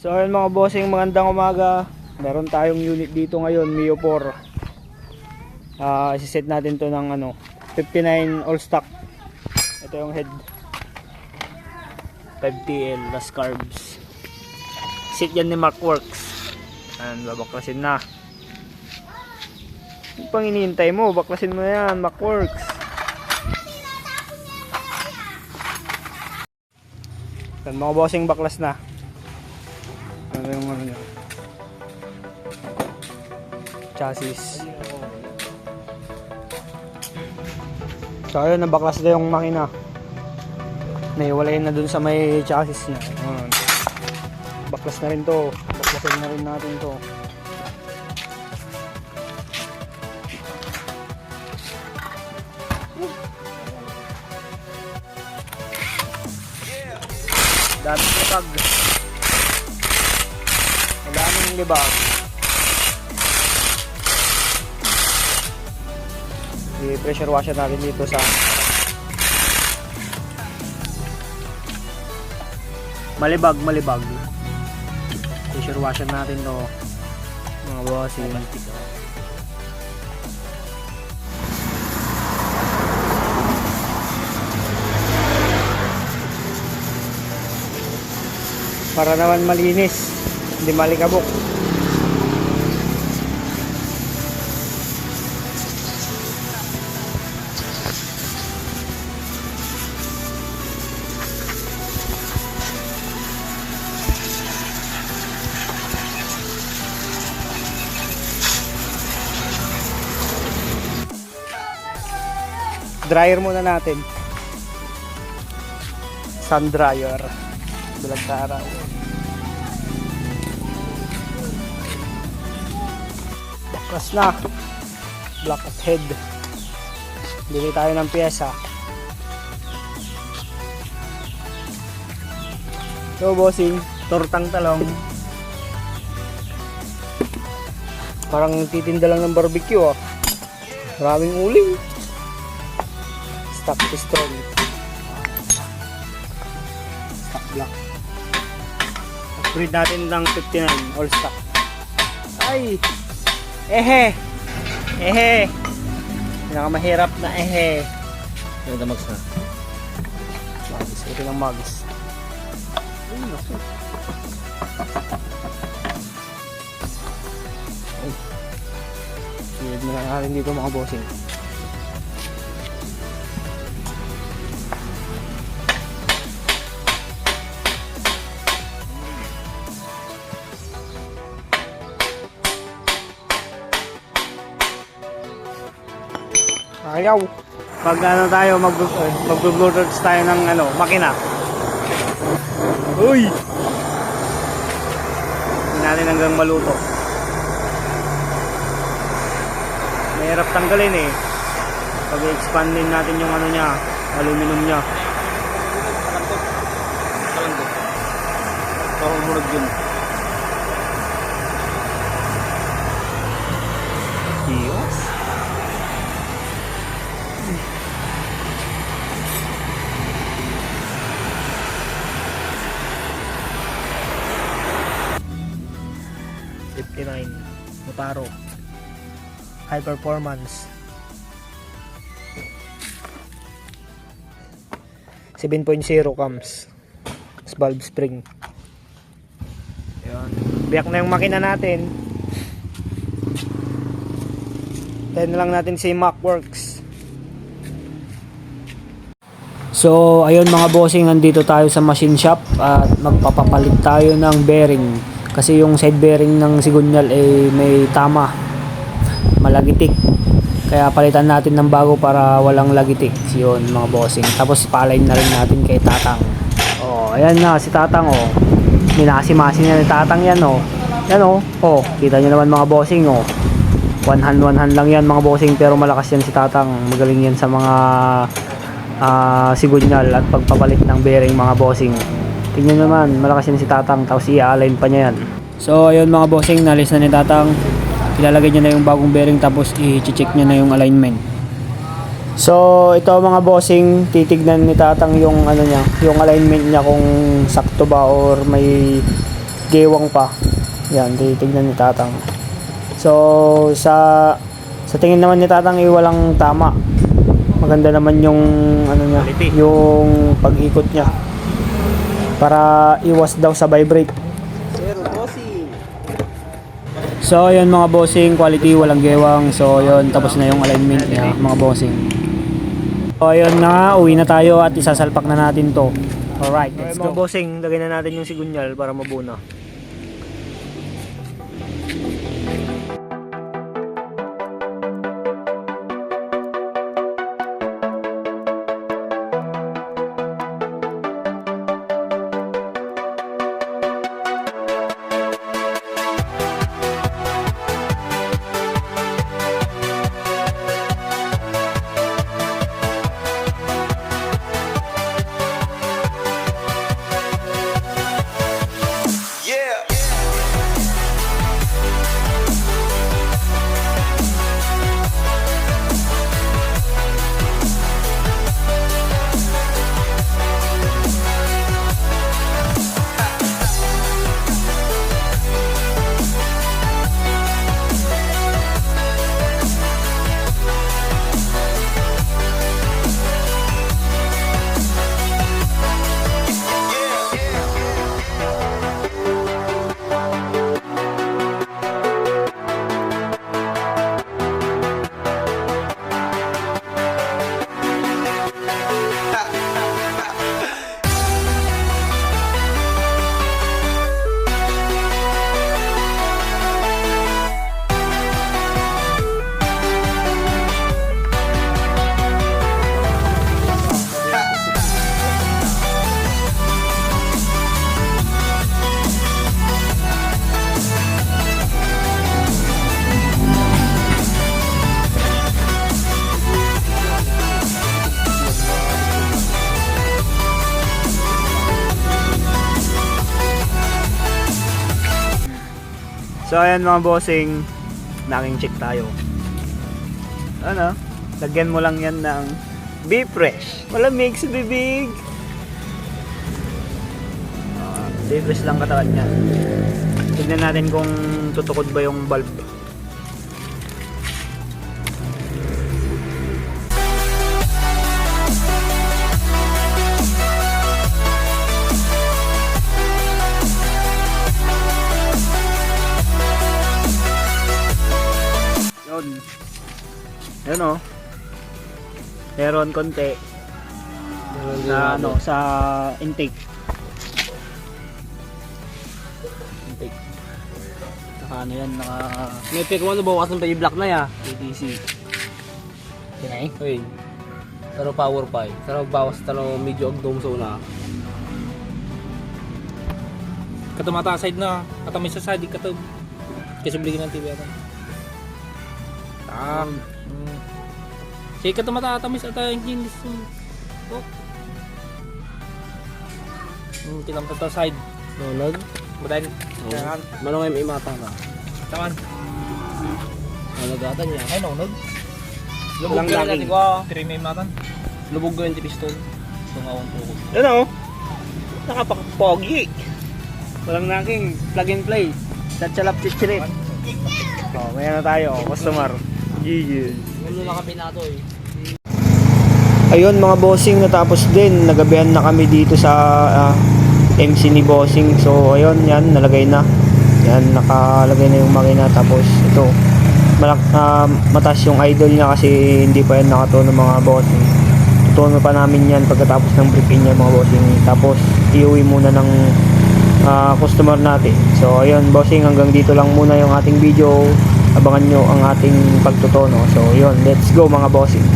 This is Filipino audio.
So ayun mga bossing, magandang umaga. Meron tayong unit dito ngayon, Mio 4. Isiset natin to ng 59 all stock. Ito yung head 5TL last carbs. Sit yan ni Markworks. And babaklasin na. Yung pang iniintay mo, baklasin mo yan, Markworks. Yan mga bossing, baklas na. Ano yung niya? Chassis. So ayun, nabaklas na yung makina. Naiwalay na dun sa may chassis niya. Baklas na rin to. Baklasin na rin natin to. Dami libag. Madaming libag. I-pressure washer natin dito sa malibag. Pressure washer natin to mga bossing. Para naman malinis, hindi malikabok. Dryer muna natin. Sun dryer. Bulag sa araw. Baklas na. Black at head. Bili tayo ng pyesa. So bossing, tortang talong. Parang titinda lang ng barbecue ah. Maraming uling. Stock pistol. Stock black. Upgrade natin ng 59 all stock. Ay! Ehe! Pinakamahirap na ehe. Ito na mags na. Magis. Ito ng magis. Ay, naku. Ay. Silid na lang natin dito mga bossing. Ayaw. Pag tayo mag-bluetooth tayo ng makina. Uy. Hindi natin hanggang maluto. Mahirap tanggalin eh. Pag i-expand din natin yung niya, aluminum niya. Parang murag yun. Diyos. Motaro high performance 7.0 cams valve spring. Ayan. Biyak na yung makina natin. Tayo na lang natin si Markworks. So ayun mga bossing, nandito tayo sa machine shop at magpapapalit tayo ng bearing. Kasi yung side bearing ng Sigunyal ay may tama, malagitik. Kaya palitan natin ng bago para walang lagitik. Yun mga bossing. Tapos palain na rin natin kay Tatang. Oh, ayan na si Tatang oh. Minasi-masi na ni Tatang yan oh. Yan oh. Oh, kita nyo naman mga bossing oh. One hand lang yan mga bossing, pero malakas yan si Tatang. Magaling yan sa mga Sigunyal at pagpapalit ng bearing mga bossing. Tingnan naman, malakas yan si Tatang, tapos i-align pa niya yan. So ayun mga bossing, nalis na ni Tatang. Ilalagay niya na yung bagong bearing, tapos i-check niya na yung alignment. So ito mga bossing, titignan ni Tatang yung yung alignment niya kung sakto ba or may gewang pa. Yan, titignan ni Tatang. So, sa tingin naman ni Tatang ay walang tama. Maganda naman yung ano niya, Quality. yung pag-ikot niya. Para iwas daw sa vibrate. Pero bossing. So, yun mga bossing, quality, walang gewang. So, yun, tapos na yung alignment niya, mga bossing. So, ayun na, uwi na tayo at isasalpak na natin to. Alright, let's go. Mga bossing, lagay na natin yung sigunyal para mabuo na. So ayan mga bossing, naking check tayo. Ano? Lagyan mo lang yan ng Be Fresh. Malamig si bibig. Be Fresh lang katawan niya. Tignan natin kung tutukod ba yung bulb. Yun o. Meron konti na ano sa intake. Naka ano yan, naka May pick mo na bawasan pa yung black na ya. ATC. Kinay? Uy. Taro power pa eh. Taro bawas, taro medyo agdom sa una. Katumata side na, katamay sa side, katub. Kasi bligin ng TV ata. Tak. Sige katumata tamis ata yung ginis. Oh. Tinamta ta side. Nonod? Badan. Manong may mata ka. Taman. Nalagatan niya. Ay nonod. Lubog Lubog ka ka natin natin ko. ko. Tiri may matan. Lubog ko yung piston. Tungawang po. Yun o. Nakapag-pogi. Walang naking plug and play. Tatsalap chichirit. Oh, may ano tayo, customer. Yeah. Ano na kami na to eh. Ayun mga bossing, natapos din. Nagabihan na kami dito sa MC ni bossing. So ayun, yan, nalagay na. Yan, nakalagay na yung makina. Tapos ito, mataas yung idol niya kasi hindi pa yan nakatono mga bossing. Tutono pa namin yan pagkatapos ng briefing niya mga bossing. Tapos iuwi muna ng customer natin. So ayun bossing, hanggang dito lang muna yung ating video. Abangan nyo ang ating pagtutono. So yun, let's go mga bossing.